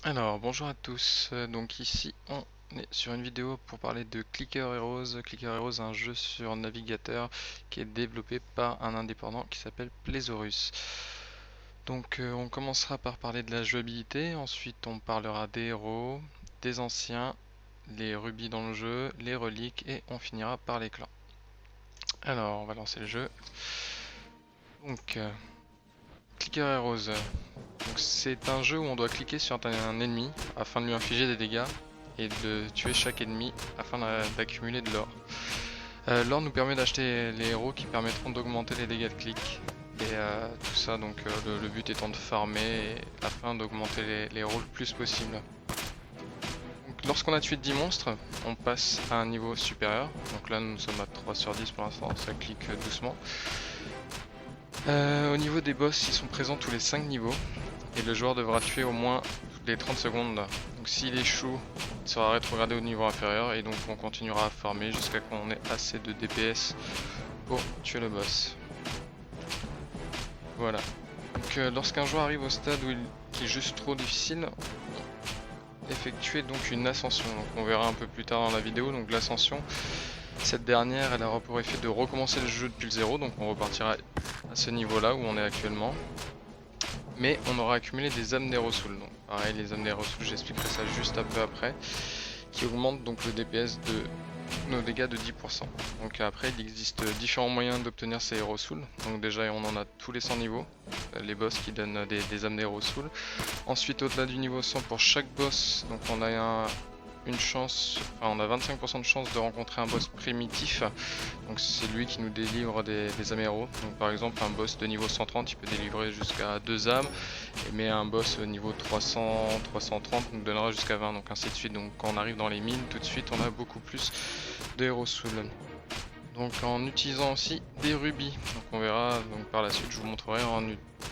Alors bonjour à tous, donc ici on est sur une vidéo pour parler de Clicker Heroes. Clicker Heroes est un jeu sur navigateur qui est développé par un indépendant qui s'appelle Plesaurus. Donc on commencera par parler de la jouabilité, ensuite on parlera des héros, des anciens, les rubis dans le jeu, les reliques et on finira par les clans. Alors on va lancer le jeu. Donc Clicker Heroes. Donc c'est un jeu où on doit cliquer sur un ennemi afin de lui infliger des dégâts et de tuer chaque ennemi afin d'accumuler de l'or. L'or nous permet d'acheter les héros qui permettront d'augmenter les dégâts de clic. Et tout ça, donc le but étant de farmer afin d'augmenter les héros le plus possible. Lorsqu'on a tué 10 monstres, on passe à un niveau supérieur. Donc là nous sommes à 3 sur 10 pour l'instant, ça clique doucement. Au niveau des boss, ils sont présents tous les 5 niveaux. Et le joueur devra tuer au moins toutes les 30 secondes. Donc s'il échoue, il sera rétrogradé au niveau inférieur et donc on continuera à farmer jusqu'à qu'on ait assez de DPS pour tuer le boss. Voilà. Donc lorsqu'un joueur arrive au stade qui est juste trop difficile, effectuer donc une ascension. Donc on verra un peu plus tard dans la vidéo. Donc l'ascension, cette dernière, elle aura pour effet de recommencer le jeu depuis le zéro. Donc on repartira à ce niveau là où on est actuellement. Mais on aura accumulé des âmes d'Aerosoul. Donc pareil, les âmes d'Aerosoul, j'expliquerai ça juste un peu après, qui augmentent donc le DPS de nos dégâts de 10%. Donc après, il existe différents moyens d'obtenir ces Aerosoul. Donc déjà, on en a tous les 100 niveaux, les boss qui donnent des âmes d'Aerosoul. Ensuite, au-delà du niveau 100, pour chaque boss, donc on a une chance, enfin on a 25% de chance de rencontrer un boss primitif. Donc c'est lui qui nous délivre des âmes héros. Donc par exemple un boss de niveau 130 il peut délivrer jusqu'à 2 âmes. Mais un boss au niveau 300, 330 nous donnera jusqu'à 20, donc ainsi de suite. Donc quand on arrive dans les mines, tout de suite on a beaucoup plus de héros soul. Donc en utilisant aussi des rubis. Donc on verra donc par la suite, je vous montrerai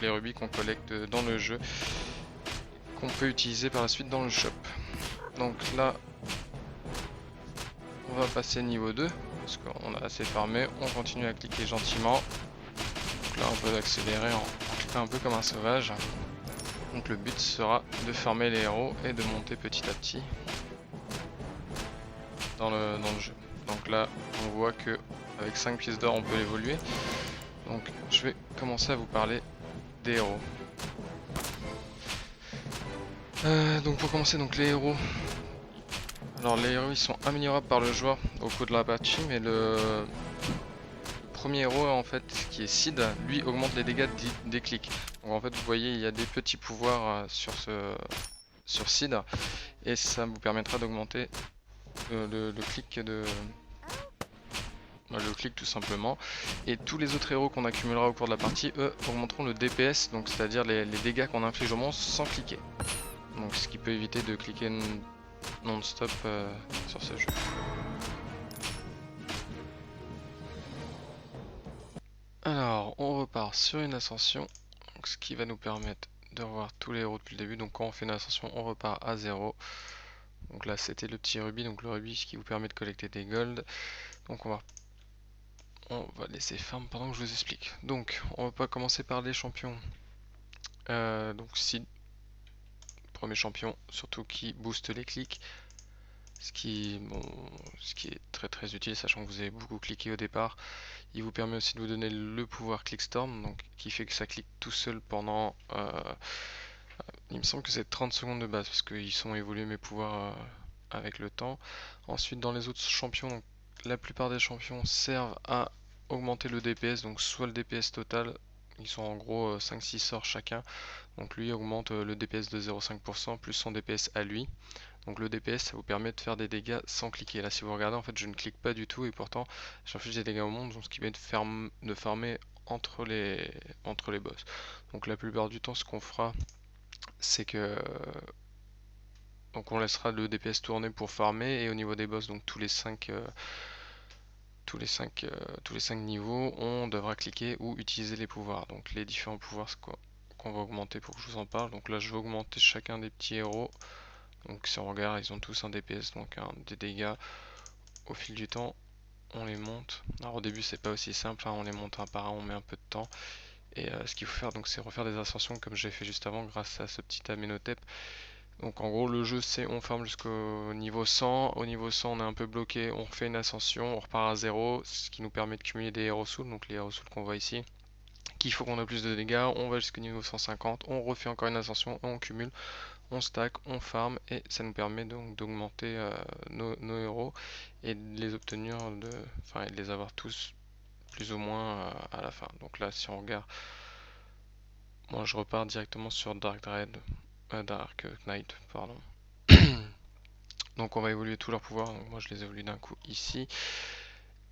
les rubis qu'on collecte dans le jeu, qu'on peut utiliser par la suite dans le shop. Donc là, on va passer niveau 2, parce qu'on a assez farmé, on continue à cliquer gentiment. Donc là on peut accélérer en cliquant un peu comme un sauvage. Donc le but sera de farmer les héros et de monter petit à petit dans le jeu. Donc là on voit que avec 5 pièces d'or on peut évoluer. Donc je vais commencer à vous parler des héros. Donc pour commencer, donc les héros. Alors les héros ils sont améliorables par le joueur au cours de la partie, mais le premier héros en fait qui est Sid, lui augmente les dégâts des clics. Donc en fait vous voyez il y a des petits pouvoirs sur Sid et ça vous permettra d'augmenter le clic le clic tout simplement. Et tous les autres héros qu'on accumulera au cours de la partie, eux, augmenteront le DPS, donc c'est-à-dire les dégâts qu'on inflige au monstre sans cliquer. Donc ce qui peut éviter de cliquer non-stop sur ce jeu. Alors, on repart sur une ascension, donc, ce qui va nous permettre de revoir tous les héros depuis le début. Donc quand on fait une ascension, on repart à 0. Donc là, c'était le petit rubis, donc le rubis qui vous permet de collecter des golds. Donc on va laisser farm pendant que je vous explique. Donc, on va pas commencer par les champions. Donc Sid, premier champion, surtout qui booste les clics. Ce qui est très très utile, sachant que vous avez beaucoup cliqué au départ. Il vous permet aussi de vous donner le pouvoir Clickstorm, donc qui fait que ça clique tout seul pendant... il me semble que c'est 30 secondes de base, parce qu'ils sont évolués mes pouvoirs avec le temps. Ensuite, dans les autres champions, donc, la plupart des champions servent à augmenter le DPS, donc soit le DPS total, ils sont en gros 5-6 sorts chacun, donc lui augmente le DPS de 0,5% plus son DPS à lui. Donc le DPS ça vous permet de faire des dégâts sans cliquer. Là si vous regardez en fait je ne clique pas du tout et pourtant j'inflige des dégâts au monde, donc ce qui permet de farmer entre les boss. Donc la plupart du temps ce qu'on fera c'est que donc on laissera le DPS tourner pour farmer et au niveau des boss donc tous les 5 niveaux, on devra cliquer ou utiliser les pouvoirs. Donc les différents pouvoirs qu'on va augmenter pour que je vous en parle. Donc là je vais augmenter chacun des petits héros. Donc si on regarde, ils ont tous un DPS, donc des dégâts. Au fil du temps, on les monte. Alors au début c'est pas aussi simple, hein, on les monte un par un, on met un peu de temps. Et ce qu'il faut faire donc c'est refaire des ascensions comme j'ai fait juste avant grâce à ce petit Amenhotep. Donc en gros le jeu c'est on farm jusqu'au niveau 100, au niveau 100 on est un peu bloqué, on refait une ascension, on repart à 0, ce qui nous permet de cumuler des héros souls, donc les héros souls qu'on voit ici, qu'il faut qu'on ait plus de dégâts, on va jusqu'au niveau 150, on refait encore une ascension, on cumule, on stack, on farm et ça nous permet donc d'augmenter nos héros et de les obtenir, enfin de les avoir tous plus ou moins à la fin. Donc là si on regarde, moi je repars directement sur Dark Knight, pardon. Donc on va évoluer tous leurs pouvoirs, donc moi je les évolue d'un coup ici.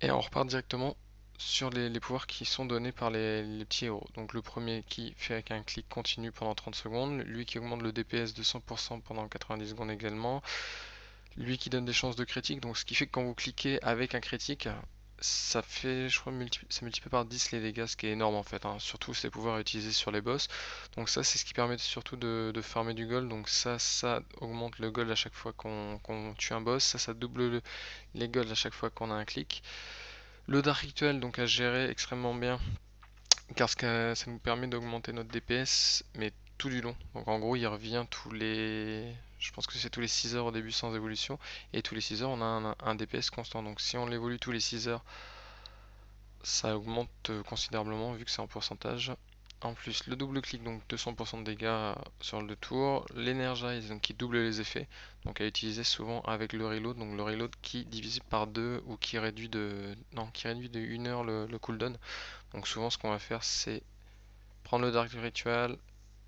Et on repart directement sur les pouvoirs qui sont donnés par les petits héros. Donc le premier qui fait avec un clic continu pendant 30 secondes, lui qui augmente le DPS de 100% pendant 90 secondes également, lui qui donne des chances de critique, donc ce qui fait que quand vous cliquez avec un critique, ça fait, je crois, ça multiplie par 10 les dégâts, ce qui est énorme en fait, hein. Surtout ces pouvoirs utilisés sur les boss. Donc ça, c'est ce qui permet surtout de farmer du gold. Donc ça augmente le gold à chaque fois qu'on tue un boss. Ça double les golds à chaque fois qu'on a un clic. Le Dark Ritual, donc à gérer extrêmement bien, car ça nous permet d'augmenter notre DPS, mais tout du long. Donc en gros, il revient tous les... Je pense que c'est tous les 6 heures au début sans évolution, et tous les 6 heures, on a un DPS constant. Donc si on l'évolue tous les 6 heures, ça augmente considérablement vu que c'est en pourcentage. En plus, le double clic, donc 200% de dégâts sur le tour. L'Energize, donc qui double les effets, donc à utiliser souvent avec le reload. Donc le reload qui divise par 2 ou qui réduit de, non, qui réduit de 1 heure le cooldown. Donc souvent, ce qu'on va faire, c'est prendre le Dark Ritual,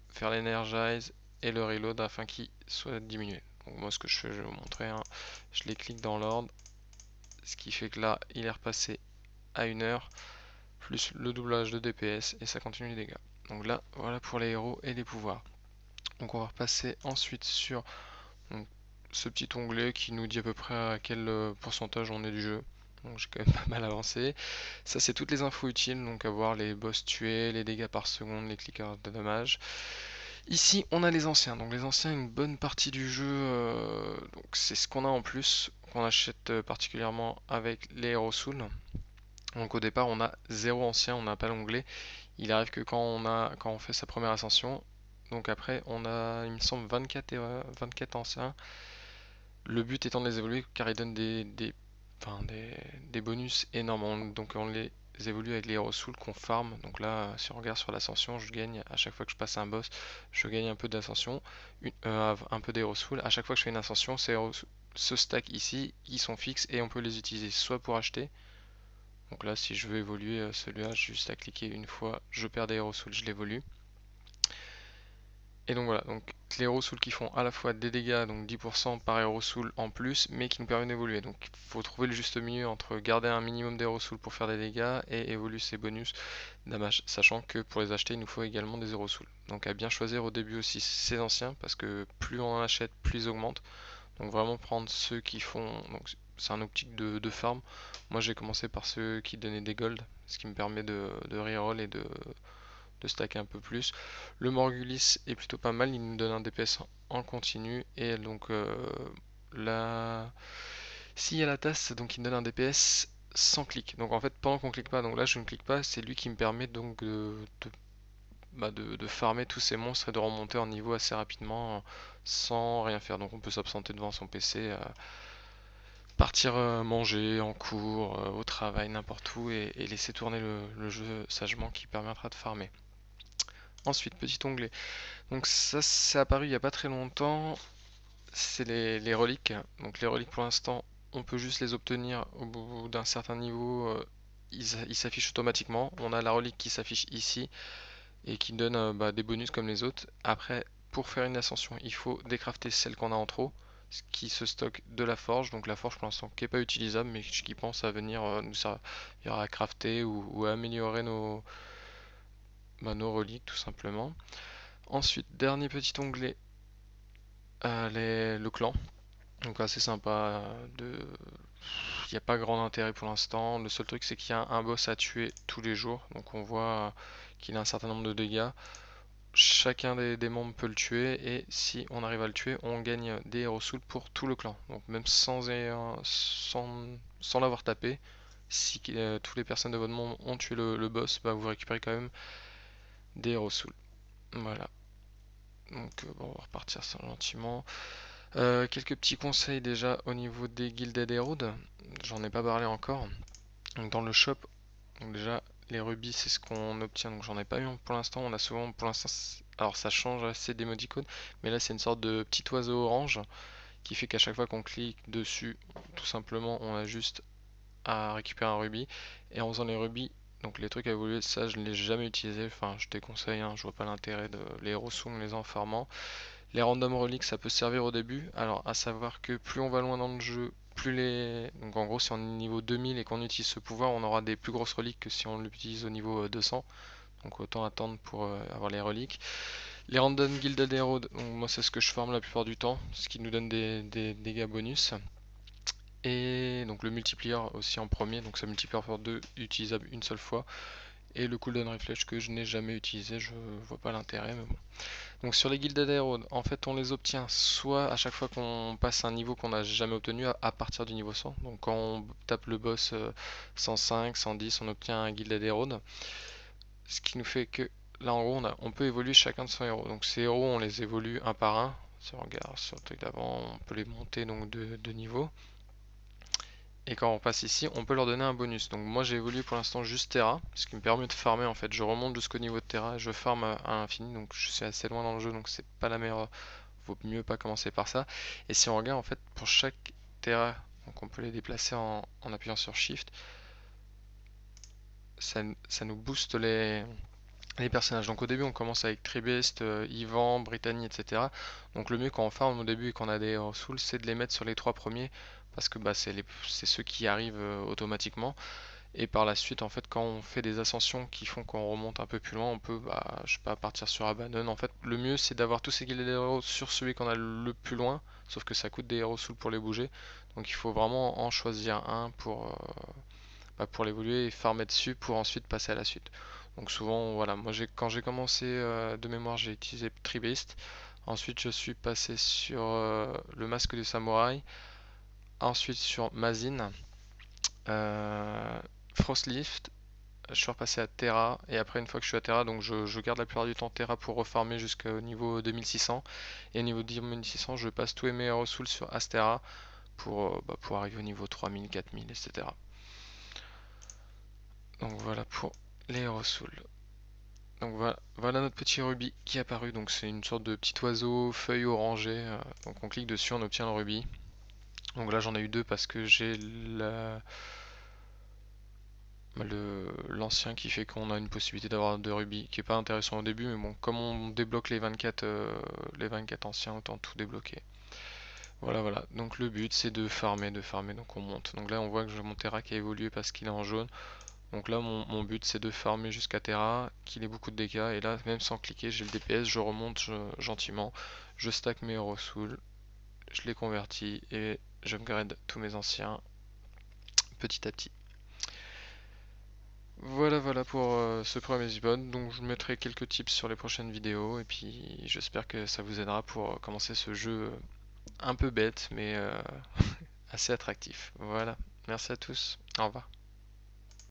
faire l'Energize et le reload afin qu'il soit diminué. Donc moi, ce que je fais, je vais vous montrer, hein. Je les clique dans l'ordre, ce qui fait que là, il est repassé à 1 heure, plus le doublage de DPS et ça continue les dégâts. Donc là, voilà pour les héros et les pouvoirs. Donc on va repasser ensuite sur donc, ce petit onglet qui nous dit à peu près à quel pourcentage on est du jeu. Donc j'ai quand même pas mal avancé. Ça c'est toutes les infos utiles, donc à voir les boss tués, les dégâts par seconde, les clickers de dommages. Ici on a les anciens, donc les anciens une bonne partie du jeu, donc c'est ce qu'on a en plus, qu'on achète particulièrement avec les héros soul. Donc au départ on a 0 ancien, on n'a pas l'onglet. Il arrive que quand on fait sa première ascension, donc après on a il me semble 24 anciens. Le but étant de les évoluer car ils donnent enfin, des bonus énormes. Donc on les évolue avec les héros soul qu'on farm. Donc là si on regarde sur l'ascension, je gagne à chaque fois que je passe un boss, je gagne un peu d'ascension, un peu d'héros soul. À chaque fois que je fais une ascension, ces héros se stack ici, ils sont fixes et on peut les utiliser soit pour acheter. Donc là, si je veux évoluer celui-là, j'ai juste à cliquer une fois, je perds des héros souls, je l'évolue. Et donc voilà, donc les héros souls qui font à la fois des dégâts, donc 10% par héros soul en plus, mais qui nous permettent d'évoluer. Donc il faut trouver le juste milieu entre garder un minimum d'héros souls pour faire des dégâts et évoluer ses bonus damage, sachant que pour les acheter, il nous faut également des héros souls. Donc à bien choisir au début aussi ces anciens, parce que plus on en achète, plus ils augmentent. Donc vraiment prendre ceux qui font... Donc c'est un optique de farm. Moi j'ai commencé par ceux qui donnaient des gold, ce qui me permet de reroll et de stacker un peu plus. Le Morgulis est plutôt pas mal, il nous donne un DPS en continu. Et donc là... S'il y a la tasse, donc il me donne un DPS sans clic. Donc en fait pendant qu'on clique pas, donc là je ne clique pas, c'est lui qui me permet donc de farmer tous ces monstres et de remonter en niveau assez rapidement sans rien faire. Donc on peut s'absenter devant son PC, partir manger en cours, au travail, n'importe où et laisser tourner le jeu sagement qui permettra de farmer. Ensuite, petit onglet. Donc ça c'est apparu il n'y a pas très longtemps. C'est les reliques. Donc les reliques pour l'instant on peut juste les obtenir au bout d'un certain niveau. Ils s'affichent automatiquement. On a la relique qui s'affiche ici et qui donne des bonus comme les autres. Après, pour faire une ascension, il faut décrafter celle qu'on a en trop, ce qui se stocke de la forge. Donc la forge pour l'instant qui n'est pas utilisable, mais qui pense à venir nous servir à crafter ou à améliorer nos reliques tout simplement. Ensuite, dernier petit onglet, le clan. Donc assez sympa. Il n'y a pas grand intérêt pour l'instant. Le seul truc c'est qu'il y a un boss à tuer tous les jours. Donc on voit qu'il a un certain nombre de dégâts. Chacun des membres peut le tuer et si on arrive à le tuer, on gagne des héros souls pour tout le clan. Donc même sans l'avoir tapé, si toutes les personnes de votre monde ont tué le boss, vous récupérez quand même des héros souls. Voilà. Donc bon, on va repartir ça gentiment. Quelques petits conseils déjà au niveau des Gilded Emerald. J'en ai pas parlé encore. Donc dans le shop, donc déjà les rubis c'est ce qu'on obtient. Donc j'en ai pas eu pour l'instant. On a souvent pour l'instant, alors ça change assez d'émoticônes, mais là c'est une sorte de petit oiseau orange qui fait qu'à chaque fois qu'on clique dessus, tout simplement on a juste à récupérer un rubis. Et en faisant les rubis, donc les trucs à évoluer, ça je ne l'ai jamais utilisé. Enfin je déconseille, hein, je vois pas l'intérêt de les héros soul les en farmant. Les random reliques, ça peut servir au début. Alors, à savoir que plus on va loin dans le jeu, plus les. Donc, en gros, si on est niveau 2000 et qu'on utilise ce pouvoir, on aura des plus grosses reliques que si on l'utilise au niveau 200. Donc, autant attendre pour avoir les reliques. Les random Gilded Hero, donc moi, c'est ce que je farme la plupart du temps, ce qui nous donne des dégâts bonus. Et donc, le multiplier aussi en premier, donc ça multiplier par 2, utilisable une seule fois. Et le cooldown refresh que je n'ai jamais utilisé, je vois pas l'intérêt, mais bon. Donc sur les Gilded Herald, en fait on les obtient soit à chaque fois qu'on passe un niveau qu'on n'a jamais obtenu à partir du niveau 100. Donc quand on tape le boss 105, 110, on obtient un Gilded Herald. Ce qui nous fait que là en gros on peut évoluer chacun de son héros. Donc ces héros on les évolue un par un. Si on regarde sur le truc d'avant, on peut les monter donc de niveau. Et quand on passe ici, on peut leur donner un bonus. Donc moi j'ai évolué pour l'instant juste Terra, ce qui me permet de farmer en fait. Je remonte jusqu'au niveau de Terra, je farme à l'infini, donc je suis assez loin dans le jeu, donc c'est pas la meilleure. Vaut mieux pas commencer par ça. Et si on regarde en fait pour chaque Terra, donc on peut les déplacer en appuyant sur Shift, ça nous booste les personnages. Donc au début on commence avec Tribest, Ivan, Brittany, etc. Donc le mieux quand on farm au début et qu'on a des Hero Souls, c'est de les mettre sur les trois premiers parce que bah, c'est ceux qui arrivent automatiquement. Et par la suite, en fait, quand on fait des ascensions qui font qu'on remonte un peu plus loin, on peut, bah, je sais pas, partir sur Abaddon. En fait, le mieux c'est d'avoir tous ces guildes héros sur celui qu'on a le plus loin, sauf que ça coûte des héros souls pour les bouger. Donc il faut vraiment en choisir un pour l'évoluer et farmer dessus pour ensuite passer à la suite. Donc souvent, voilà, moi quand j'ai commencé de mémoire, j'ai utilisé Tribest. Ensuite, je suis passé sur le masque du samouraï. Ensuite sur Mazin, Frostlift. Je suis repassé à Terra et après une fois que je suis à Terra, donc je garde la plupart du temps Terra pour reformer jusqu'au niveau 2600 et au niveau 2600 je passe tous mes Hero Souls sur Astera pour arriver au niveau 3000, 4000, etc. Donc voilà pour les Hero Souls. Donc voilà notre petit rubis qui est apparu. Donc c'est une sorte de petit oiseau feuille orangée. Donc on clique dessus, on obtient le rubis. Donc là j'en ai eu deux parce que j'ai l'ancien qui fait qu'on a une possibilité d'avoir deux rubis qui est pas intéressant au début, mais bon, comme on débloque les 24 anciens, autant tout débloquer. Voilà. Donc le but c'est de farmer, donc on monte. Donc là on voit que mon Terra qui a évolué parce qu'il est en jaune. Donc là mon but c'est de farmer jusqu'à Terra, qu'il ait beaucoup de dégâts. Et là même sans cliquer, j'ai le DPS, je remonte gentiment, je stack mes Hero Souls, je les convertis et je upgrade tous mes anciens petit à petit. Voilà pour ce premier épisode. Donc je mettrai quelques tips sur les prochaines vidéos et puis j'espère que ça vous aidera pour commencer ce jeu un peu bête mais assez attractif. Voilà, merci à tous, au revoir.